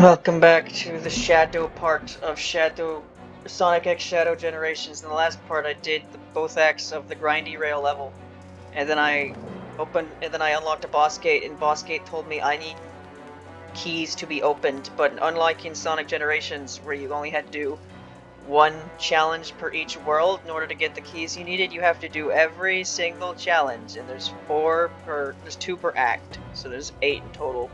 Welcome back to the Shadow part of Sonic X Shadow Generations. In the last part, I did both acts of the Grindy Rail level, and then I unlocked a boss gate, and boss gate told me I need keys to be opened. But unlike in Sonic Generations, where you only had to do one challenge per each world in order to get the keys you needed, you have to do every single challenge, and there's 2 per act, so there's 8 in total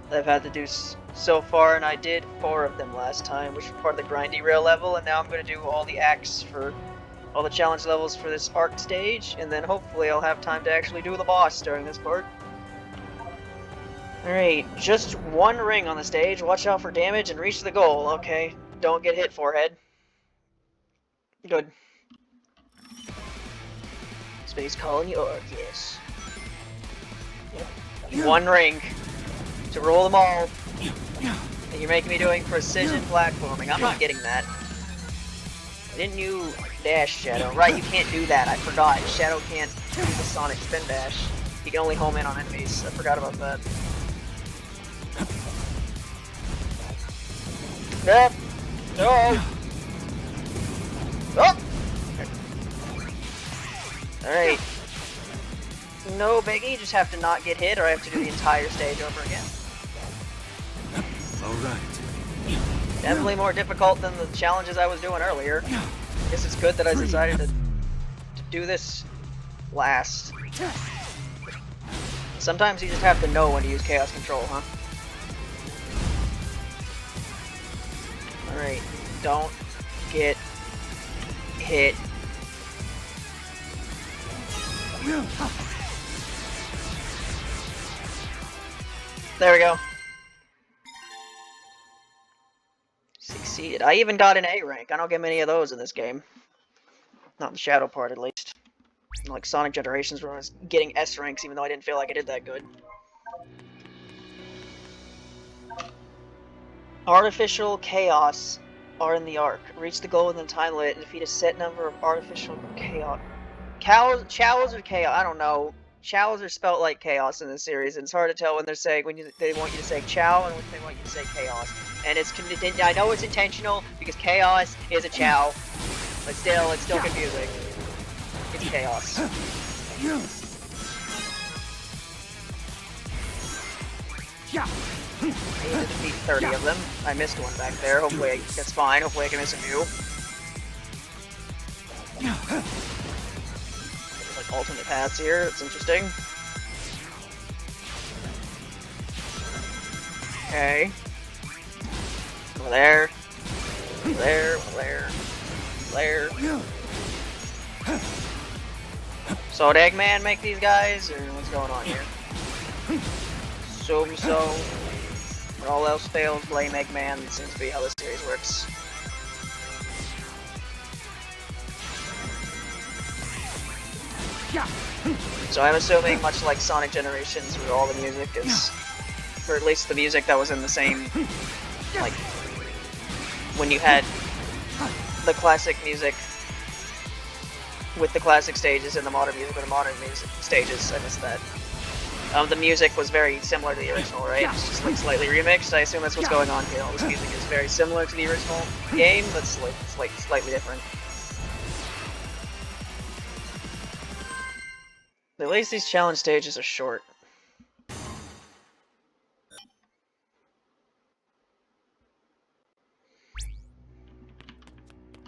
that I've had to do so far, and I did 4 of them last time, which were part of the Grindy Rail level, and now I'm going to do all the acts for all the challenge levels for this arc stage, and then hopefully I'll have time to actually do the boss during this part. Alright, just 1 ring on the stage, watch out for damage and reach the goal, okay? Don't get hit, forehead. Good. Space Colony Arc, yes. Yep. 1 ring to rule them all. And you're making me doing precision platforming. I'm not getting that. Didn't you dash, Shadow? Right, you can't do that. I forgot. Shadow can't do the Sonic spin dash. He can only home in on enemies. I forgot about that. Yep. Oh. Oh. Alright. No biggie, just have to not get hit, or I have to do the entire stage over again. Alright. Definitely more difficult than the challenges I was doing earlier. Guess it's good that I decided to do this last. Sometimes you just have to know when to use Chaos Control, huh? Alright, don't get hit. There we go. Succeeded. I even got an A rank. I don't get many of those in this game. Not in the Shadow part, at least. Like Sonic Generations, where I was getting S ranks even though I didn't feel like I did that good. Artificial Chaos are in the arc. Reach the goal within the time limit and defeat a set number of artificial chaos. Chows or chaos? I don't know. Chows are spelt like chaos in this series, and it's hard to tell when they're saying they want you to say chow and when they want you to say chaos. And I know it's intentional because chaos is a chow, but still, it's still confusing. It's chaos. I need to defeat 30 of them. I missed one back there. Hopefully that's fine. Hopefully I can miss a few. Like alternate paths here. That's interesting. Okay. Over there. Over there. Over there. Over there. So did Eggman make these guys, or what's going on here? So when all else fails, blame Eggman. It seems to be how this series works. So I'm assuming, much like Sonic Generations, where all the music is, or at least the music that was in the same, like, when you had the classic music with the classic stages and the modern music with the modern music stages, I missed that. The music was very similar to the original, right? It's just like slightly remixed. I assume that's what's going on here. All this music is very similar to the original game, but slightly different. At least these challenge stages are short.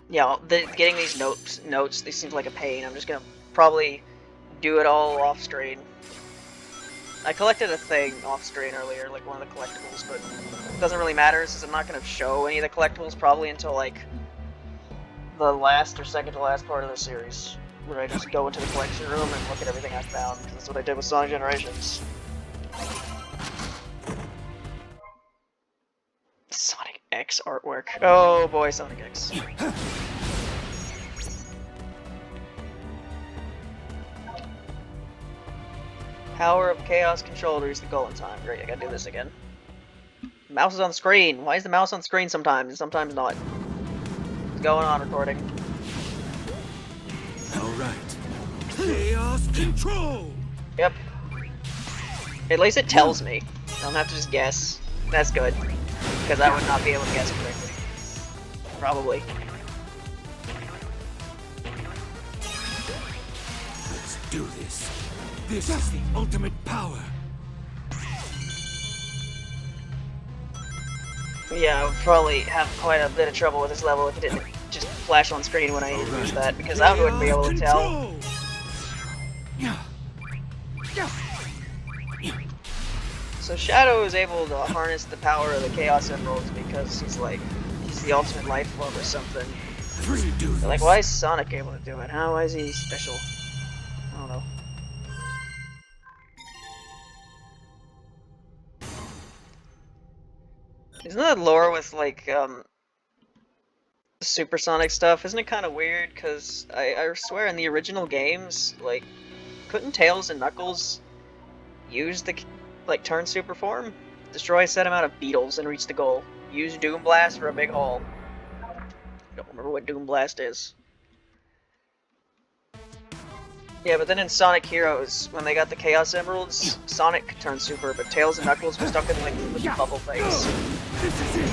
Yeah, getting these notes, they seem like a pain. I'm just gonna probably do it all off screen. I collected a thing off screen earlier, like one of the collectibles, but it doesn't really matter since I'm not gonna show any of the collectibles probably until like the last or second to last part of the series, where I just go into the collection room and look at everything I found, because that's what I did with Sonic Generations. Sonic X artwork. Oh boy, Sonic X. Power of Chaos Control to reach the goal in time. Great, I gotta do this again. Mouse is on the screen. Why is the mouse on the screen sometimes and sometimes not? What's going on, recording? Alright. Chaos Control! Yep. At least it tells me. I don't have to just guess. That's good. because I would not be able to guess correctly. Probably. Let's do this. This is the ultimate power. Yeah, I would probably have quite a bit of trouble with this level if it didn't just flash on screen when I use that, because I wouldn't be able to tell. So Shadow is able to harness the power of the Chaos Emeralds because he's the ultimate life form or something. But like, why is Sonic able to do it? Why is he special? I don't know. Isn't that lore with like supersonic stuff? Isn't it kind of weird? Cause I swear in the original games, like, couldn't Tails and Knuckles use the turn super form? Destroy a set amount of beetles and reach the goal. Use Doom Blast for a big haul. I don't remember what Doom Blast is. Yeah, but then in Sonic Heroes, when they got the Chaos Emeralds, Sonic could turn super, but Tails and Knuckles were stuck in like the bubble phase. This is it.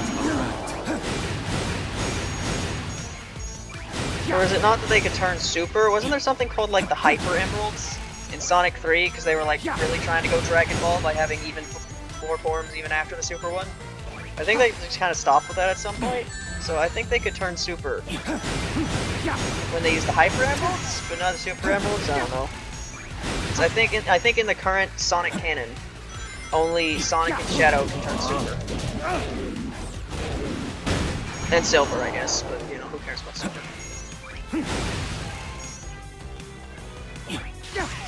Or is it not that they could turn super? Wasn't there something called like the Hyper Emeralds in Sonic 3? Because they were like really trying to go Dragon Ball by having even more forms even after the super one. I think they just kind of stopped with that at some point. So I think they could turn super when they use the Hyper Emeralds, but not the Super Emeralds. I don't know. So I think in the current Sonic canon, only Sonic and Shadow can turn super. And Silver, I guess, but you know, who cares about Silver?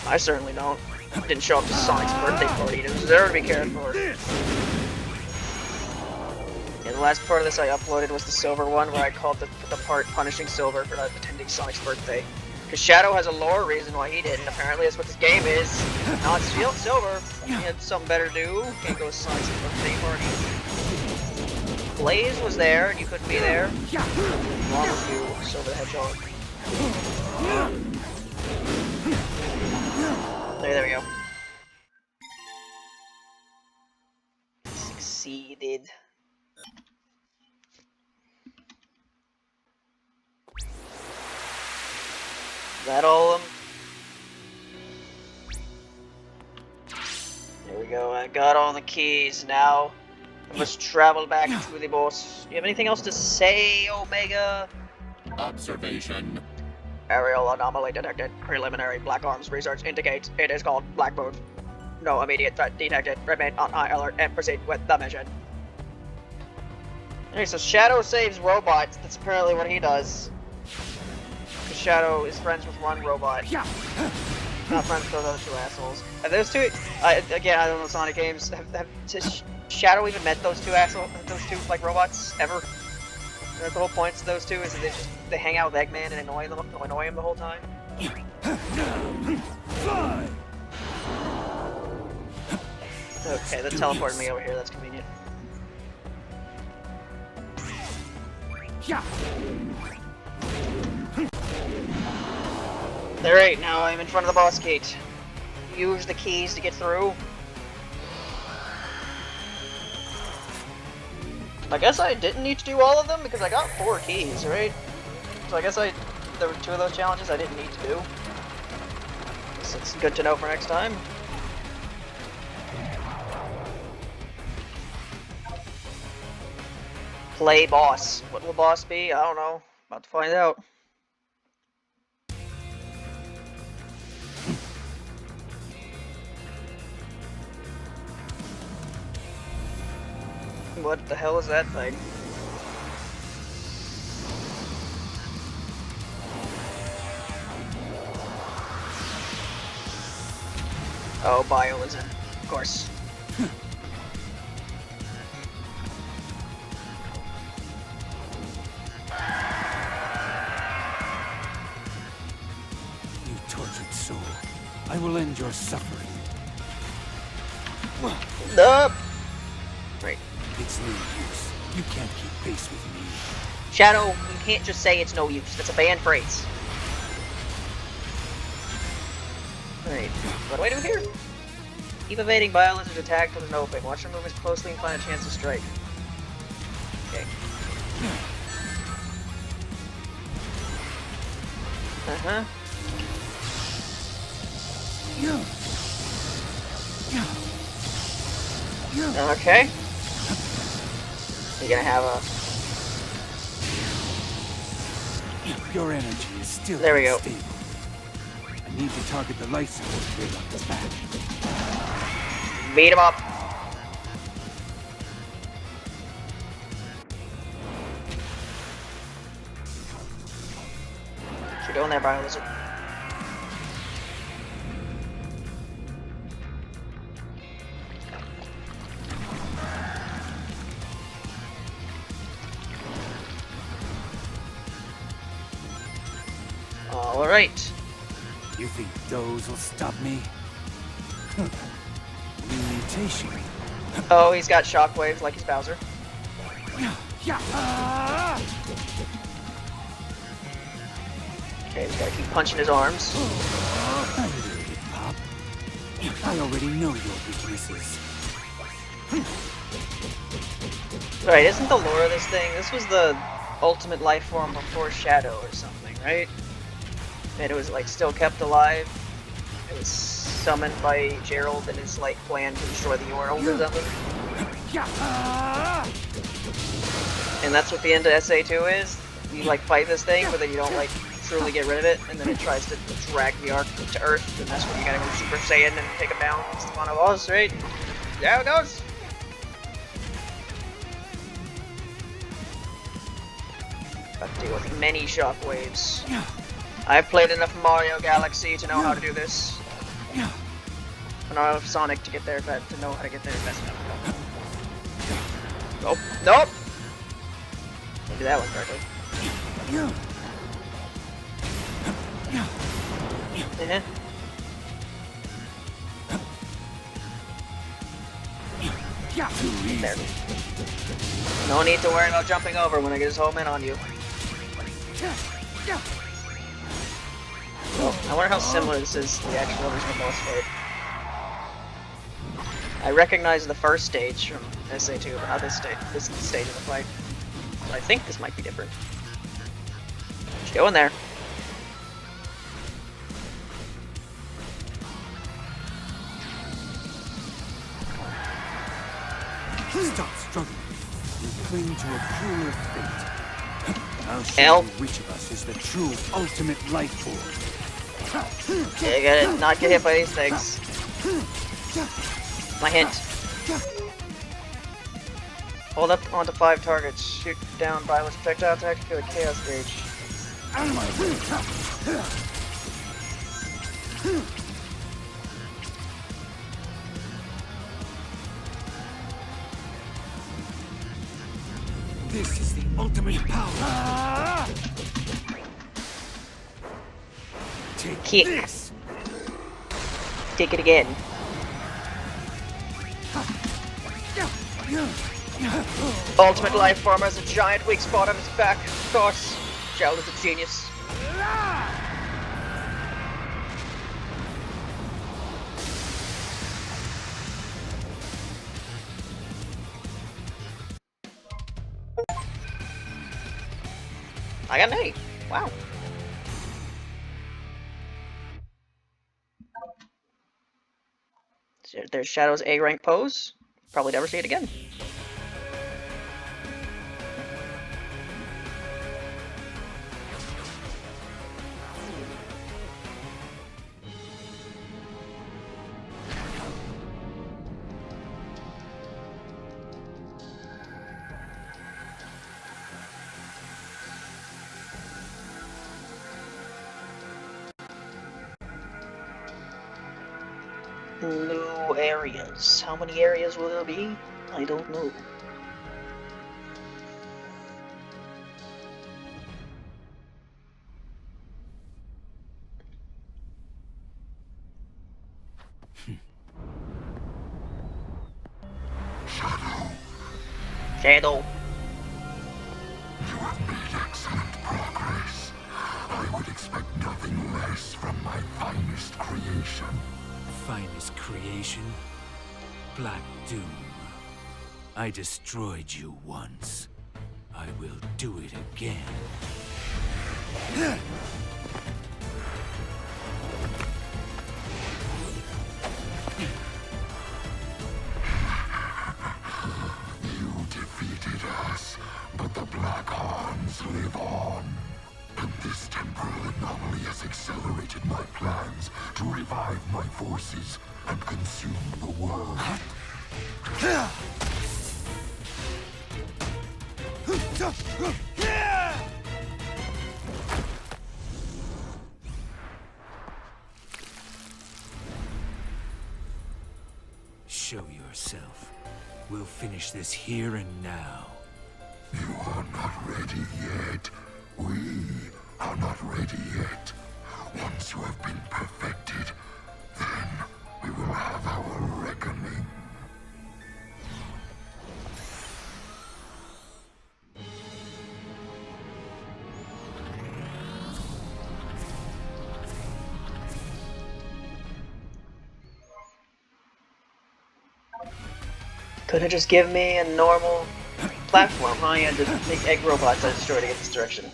I certainly don't. Didn't show up to Sonic's birthday party. It was there to be cared for. Yeah, the last part of this I uploaded was the Silver one, where I called the part punishing Silver for not attending Sonic's birthday. Because Shadow has a lore reason why he didn't. Apparently that's what this game is. Not steal Silver. He had something better to do. Can't go to Sonic's birthday party. Blaze was there, and you couldn't be there. What's wrong with you, Silver the Hedgehog? There we go. Succeeded. Is that all of them? There we go, I got all the keys. Now I must travel back to the boss. You have anything else to say, Omega? Observation. Aerial anomaly detected. Preliminary Black Arms research indicates it is called Black Moon. No immediate threat detected. Remain on high alert and proceed with the mission. Okay, so Shadow saves robots. That's apparently what he does. Because Shadow is friends with one robot. Not friends with those other two assholes. Have those two... again, I don't know Sonic games. Have Shadow even met those two assholes? Those two, like, robots? Ever? The whole point of those two is that they hang out with Eggman and annoy him the whole time. Okay, that teleported me over here. That's convenient. Alright, now I'm in front of the boss gate. Use the keys to get through. I guess I didn't need to do all of them because I got 4 keys, right? So I guess there were 2 of those challenges I didn't need to do. So it's good to know for next time. Play boss. What will boss be? I don't know. About to find out. What the hell is that thing? Oh, Bio is in, of course. You tortured soul. I will end your suffering. Nope. Right. It's no use. You can't keep pace with me. Shadow, you can't just say it's no use. That's a banned phrase. Alright, what do I do here? Keep evading Biolizard's attack with an open. Watch her move as closely and find a chance to strike. Okay. Uh-huh. Okay. You're gonna have a... Your energy is still There we go. unstable. I need to target the life support grid on his back. Beat him up. What you doing there, Biolizard? All right. You think those will stop me? Mutation. Oh, he's got shockwaves like he's Bowser. Okay, we gotta keep punching his arms. I knew it, Pop. I already know your weaknesses. Right, isn't the lore of this thing? This was the ultimate life form before Shadow or something, right? And it was like still kept alive. It was summoned by Gerald and his like plan to destroy the world or something. And that's what the end of SA2 is. You like fight this thing, but then you don't like truly get rid of it, and then it tries to drag the Ark to Earth, and that's when you gotta go Super Saiyan and take it down. It's the final boss, right? There it goes! Got to deal with many shockwaves. I've played enough Mario Galaxy to know how to do this. Enough Sonic to get there, but to know how to get there fast enough. Nope. Nope! Didn't do that one correctly. There. No need to worry about jumping over when I get his home in on you. Well, I wonder how similar this is to the actual original boss fight. I recognize the first stage from SA2, but not this stage of the fight. So I think this might be different. Just go in there. Stop struggling. You cling to a cruel fate. I'll show you which of us is the true ultimate life form. Yeah, you gotta not get hit by these things. My hint. Hold up onto 5 targets. Shoot down violence projectile to activate a chaos gauge. Out of my way! This is the ultimate power. Take Kick. this. Take it again. Ultimate life form has a giant weak spot on his back. Of course, Gerald is a genius. I got an A. Wow. So there's Shadow's A rank pose. Probably never see it again. New areas. How many areas will there be? I don't know. Shadow. You have made excellent progress. I would expect nothing less from my finest creation. Finest creation? Black Doom. I destroyed you once. I will do it again. You defeated us, but the Black Arms live on. And this temporal anomaly has accelerated my plans to revive my forces and consume the world. Show yourself. We'll finish this here and now. You are not ready yet. We are not ready yet. Once you have been perfected, then we will have our reckoning. Could've just given me a normal platform, huh? You had to make egg robots I destroy to get this direction.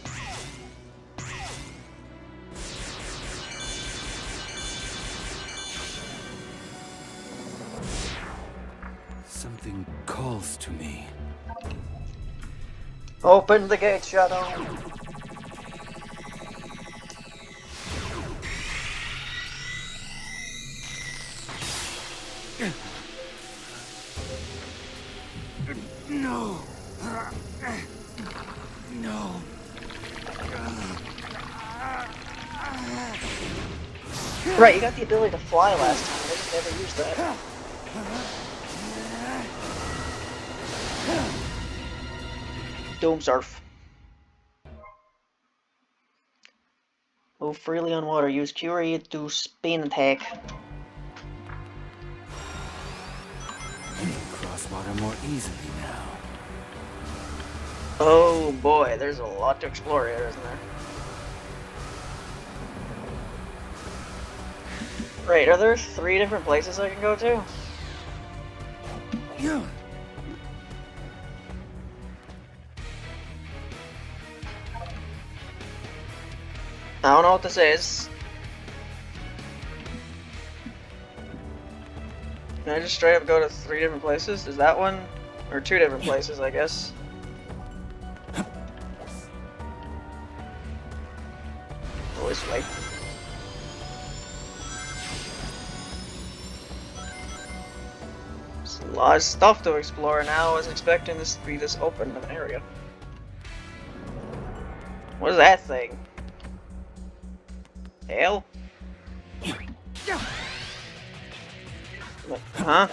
Something calls to me. Open the gate, Shadow. No. No. Right, you got the ability to fly last time. I just never used that. Doomsurf. Move freely on water. Use Curie to spin attack. Cross water more easily now. Oh boy, there's a lot to explore here, isn't there? Right, are there 3 different places I can go to? Yeah. I don't know what this is. Can I just straight up go to 3 different places? Is that one? Or 2 different places, I guess. Go this way. There's a lot of stuff to explore now. I was expecting this to be this open of an area. What is that thing? Hell? Huh?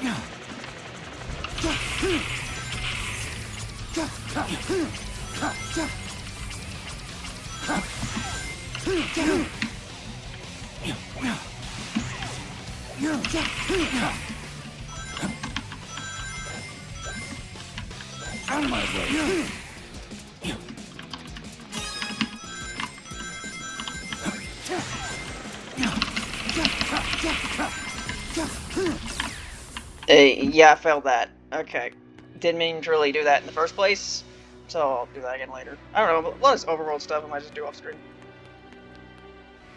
Out of my way. Yeah, I failed that. Okay. Didn't mean to really do that in the first place, so I'll do that again later. I don't know, a lot of this overworld stuff I might just do off screen.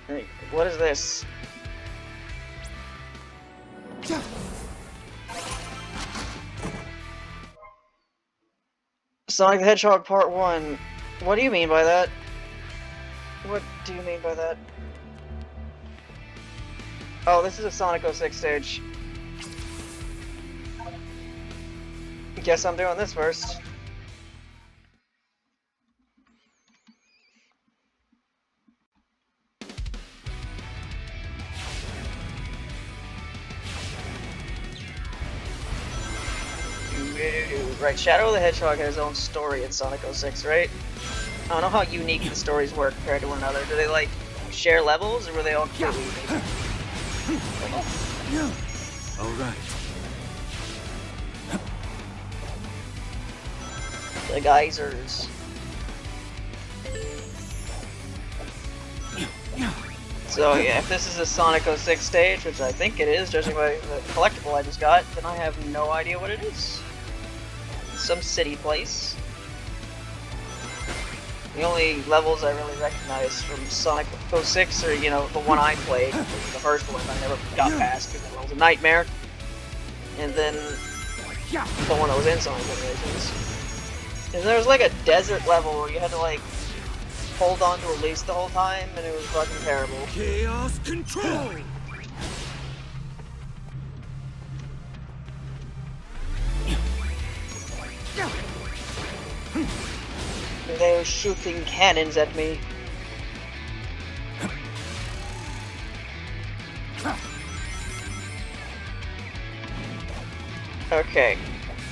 Hey, what is this? Sonic the Hedgehog Part 1. What do you mean by that? What do you mean by that? Oh, this is a Sonic 06 stage. Guess I'm doing this first. Right, Shadow the Hedgehog has his own story in Sonic 06, right? I don't know how unique the stories work compared to one another. Do they, like, share levels, or were they all completely unique? Alright. The geysers. So yeah, if this is a Sonic 06 stage, which I think it is, judging by the collectible I just got, then I have no idea what it is. Some city place. The only levels I really recognize from Sonic 06 are, you know, the one I played, which was the first one I never got past because it was a nightmare. And then the one that was in Sonic Generations. And there was like a desert level where you had to like hold on to a leash the whole time, and it was fucking terrible. Chaos control! They were shooting cannons at me. Okay.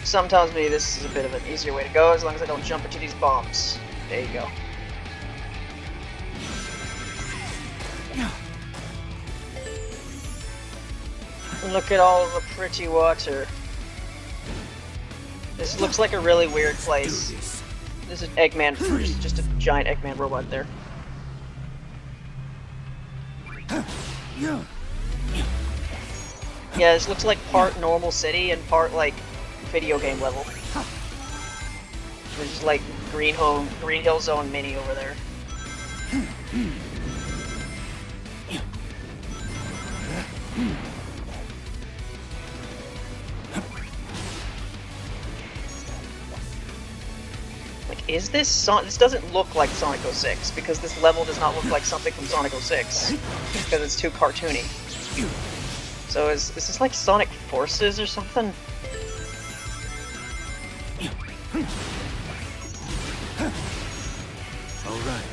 Some tells me this is a bit of an easier way to go as long as I don't jump into these bombs. There you go. Look at all the pretty water. This looks like a really weird place. This is Eggman, just a giant Eggman robot there. Yeah, this looks like part normal city and part like video game level. There's like Green Hill Zone mini over there. Like, is this this doesn't look like Sonic 06 because this level does not look like something from Sonic 06 because it's too cartoony. So is this like Sonic Forces or something? Alright.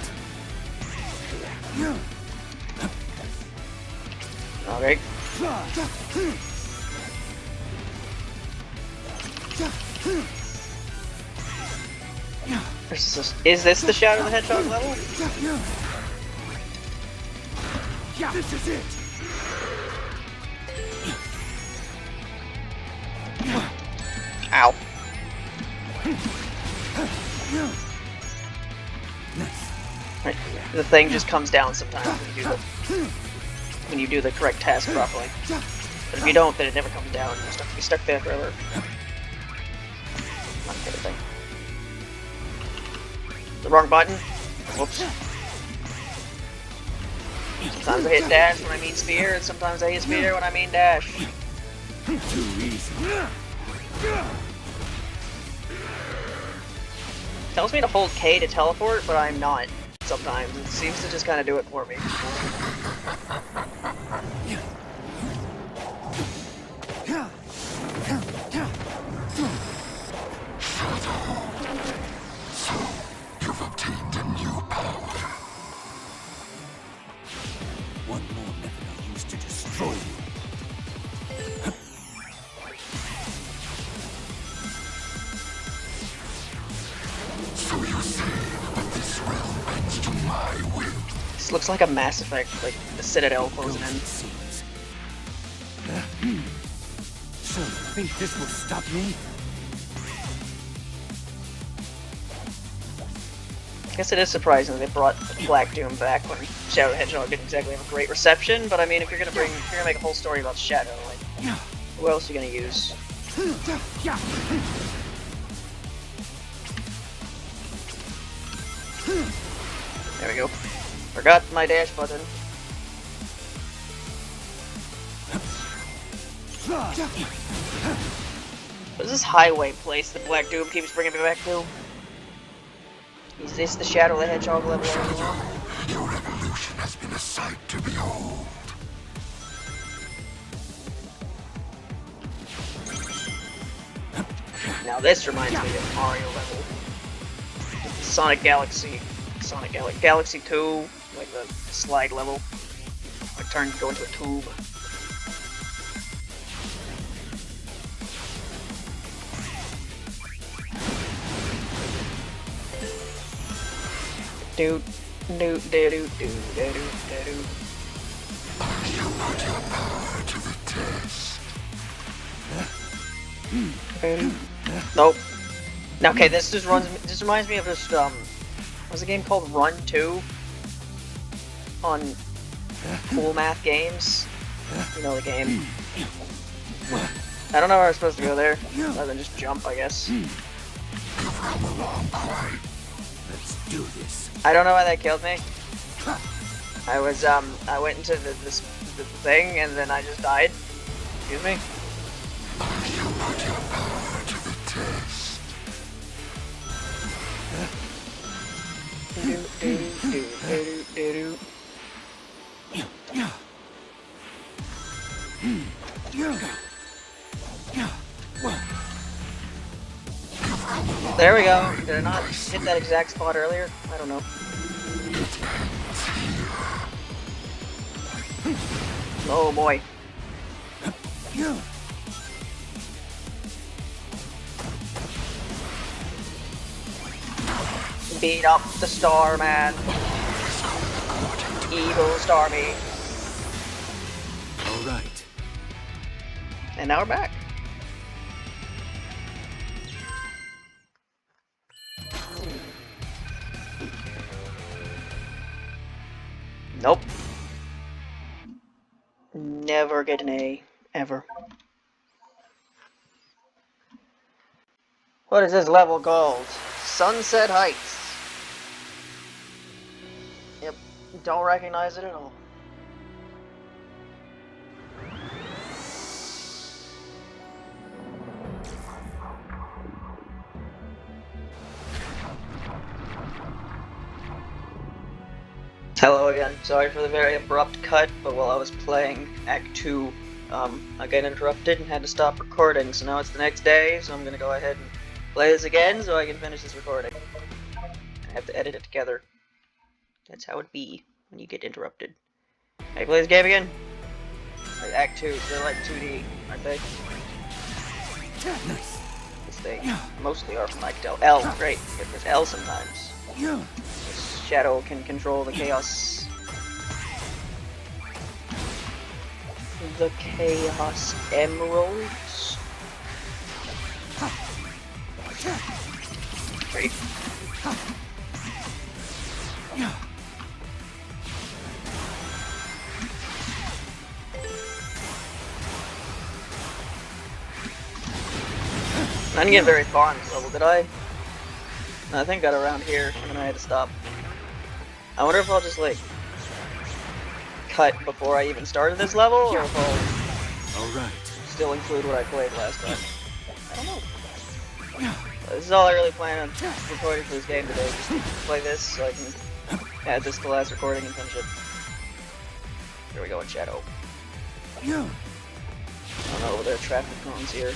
Alright. Is this the Shadow the Hedgehog level? This is it. Ow. Right. The thing just comes down sometimes when you do the correct task properly. But if you don't, then it never comes down. You're stuck there forever. Not a good thing. The wrong button. Whoops. Sometimes I hit dash when I mean spear, and sometimes I hit spear when I mean dash. Too easy. Tells me to hold K to teleport, but I'm not. Sometimes it seems to just kind of do it for me. So, you've obtained a new power. One more method I'll use to destroy you. So you say that this realm bends to my will. This looks like a Mass Effect, like the Citadel closing in. So, you think this will stop me? I guess it is surprising that they brought Black Doom back when Shadow the Hedgehog didn't exactly have a great reception, but I mean, if you're gonna make a whole story about Shadow, like, who else are you gonna use? There we go. Forgot my dash button. What is this highway place that Black Doom keeps bringing me back to? Is this the Shadow the Hedgehog level? Your evolution has been a sight to behold. Now this reminds me of Mario level. Sonic Galaxy 2, like the slide level. Like go into a tube. Do do do do do do do. You put your power to the test. Nope. Okay, this reminds me of this what's a game called Run 2 on Cool Math Games. You know the game. I don't know where I'm supposed to go there, other than just jump, I guess. You've come along quite. Let's do this. I don't know why that killed me. I was I went into the thing and then I just died. Excuse me. I shall put your power to the test. There we go. Did I not hit that exact spot earlier? I don't know. Oh boy. Beat up the Starman. Evil Starmie. All right. And now we're back. Nope. Never get an A. Ever. What is this level called? Sunset Heights. Yep. Don't recognize it at all. Hello again. Sorry for the very abrupt cut, but while I was playing Act 2, I got interrupted and had to stop recording, so now it's the next day, so I'm gonna go ahead and play this again so I can finish this recording. I have to edit it together. That's how it be when you get interrupted. Can I play this game again? Like Act 2, they're like 2D, aren't they? Nice. Yes, they mostly are from like L. Great, it was L sometimes. Shadow can control the chaos. The Chaos Emeralds. Great. I didn't get very far on this level, did I? No, I think I got around here, and then I had to stop. I wonder if I'll just, like, cut before I even started this level, or if I'll All right. still include what I played last time. I don't know. This is all I really plan on recording for this game today, just to play this so I can add this to the last recording and finish it. Here we go in Shadow. I don't know, there are traffic cones here.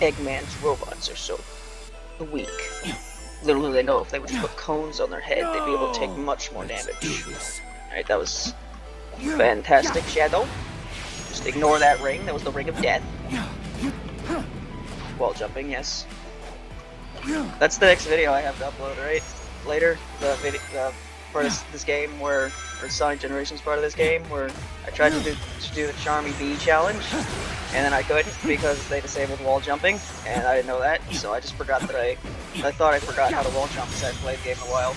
Eggman's robots are so weak. Little do they know, if they would put cones on their head, they'd be able to take much more damage. Alright, that was fantastic, Shadow. Just ignore that ring, that was the ring of death. Wall jumping, yes. That's the next video I have to upload, right? Later, the video, part of this game where, or Sonic Generations part of this game, where I tried to do the Charmy Bee challenge, and then I couldn't because they disabled wall jumping, and I didn't know that, so I just forgot that I thought I forgot how to wall jump because I hadn't played the game in a while.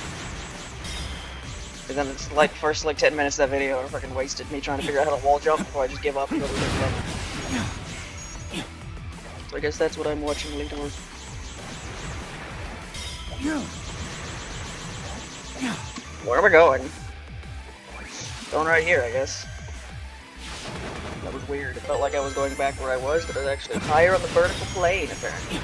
And then it's like first like 10 minutes of that video are fucking wasted me trying to figure out how to wall jump before I just give up and go to the next level. So I guess that's what I'm watching later. Where are we going? Going right here, I guess. That was weird. It felt like I was going back where I was, but I was actually higher on the vertical plane, apparently.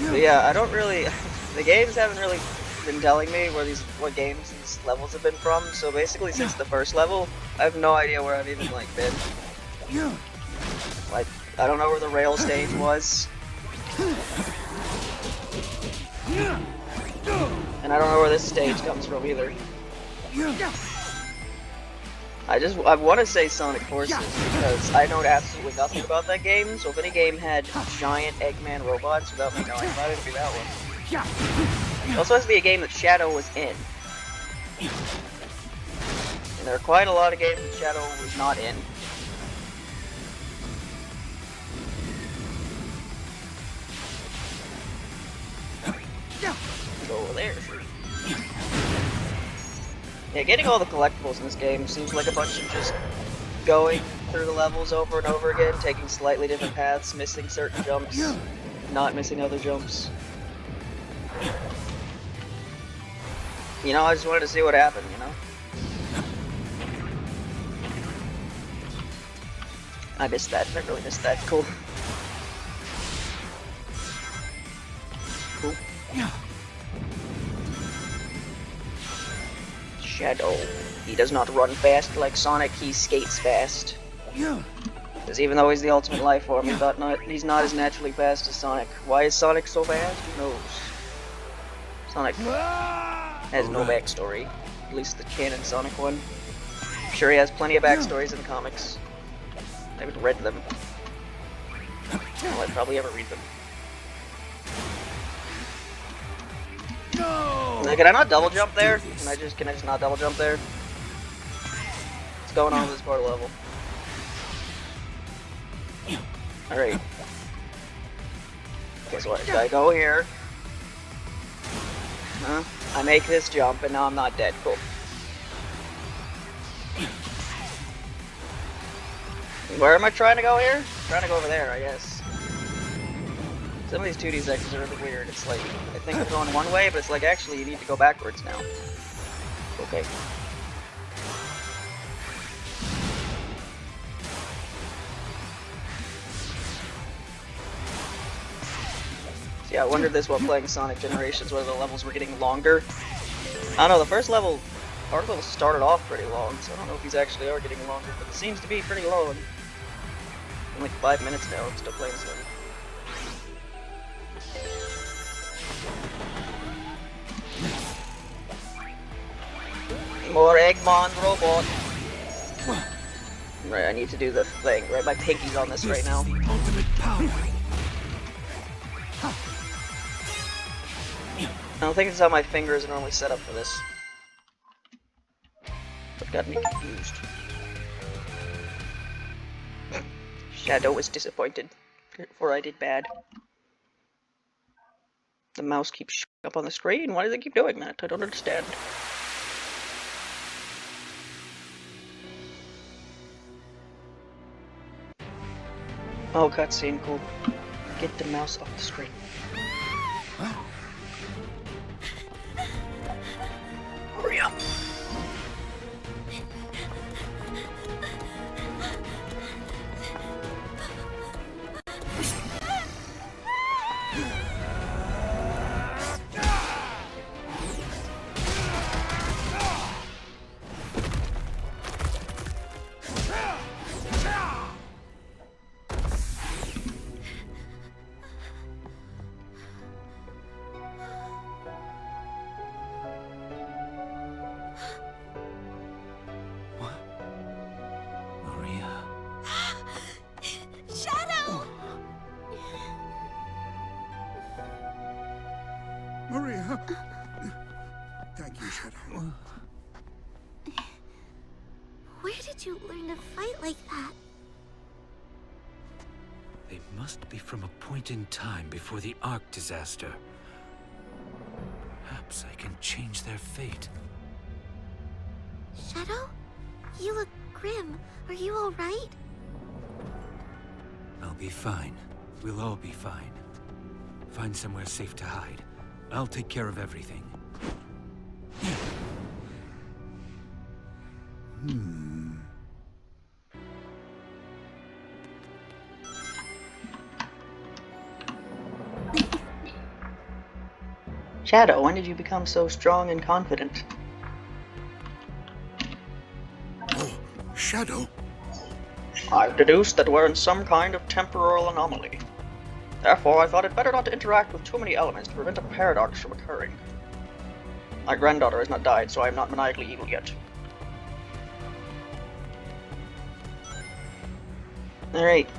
But yeah, I don't really... The games haven't really been telling me what games these levels have been from, so basically since the first level, I have no idea where I've even, like, been. Like, I don't know where the rail stage was. And I don't know where this stage comes from either. I want to say Sonic Forces because I know absolutely nothing about that game, so if any game had giant Eggman robots without me knowing about it, it'd be that one. It also has to be a game that Shadow was in. And there are quite a lot of games that Shadow was not in. Go over there. Yeah, getting all the collectibles in this game seems like a bunch of just going through the levels over and over again, taking slightly different paths, missing certain jumps, not missing other jumps. You know, I just wanted to see what happened, you know? I missed that. I really missed that. Cool. Cool. Shadow. He does not run fast like Sonic, he skates fast. Because even though he's the ultimate life form, he's not as naturally fast as Sonic. Why is Sonic so fast? Who knows? Sonic has no backstory. At least the canon Sonic one. I'm sure he has plenty of backstories in the comics. I haven't read them. Well, I'd probably ever read them. No! Can I not double jump there? Can I just not double jump there? What's going on with this part of the level? Alright. Guess what? I go here. I make this jump and now I'm not dead. Cool. Where am I trying to go here? I'm trying to go over there, I guess. Some of these 2D sections are really weird. It's like, I think I'm going one way, but it's like, actually, you need to go backwards now. Okay. So yeah, I wondered this while playing Sonic Generations, whether the levels were getting longer. I don't know, the first level, our level started off pretty long, so I don't know if these actually are getting longer, but it seems to be pretty long. In like 5 minutes now, I'm still playing this level. More Eggman robot. Right, I need to do the thing. Right, my pinky's on this right now. Ultimate power. I don't think it's how my fingers are normally set up for this. What got me confused? Shadow was disappointed, for I did bad. The mouse keeps showing up on the screen. Why do they keep doing that? I don't understand. Oh, cutscene, cool. Get the mouse off the screen. Huh? Hurry up. Maria! Thank you, Shadow. Where did you learn to fight like that? They must be from a point in time before the Ark disaster. Perhaps I can change their fate. Shadow? You look grim. Are you alright? I'll be fine. We'll all be fine. Find somewhere safe to hide. I'll take care of everything. Shadow, when did you become so strong and confident? Oh, Shadow? I've deduced that we're in some kind of temporal anomaly. Therefore, I thought it better not to interact with too many elements to prevent a paradox from occurring. My granddaughter has not died, so I am not maniacally evil yet. Alright,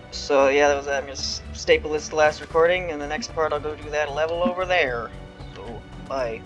so yeah, that was that. I'm just staple this last recording, and the next part I'll go do that level over there. So, bye.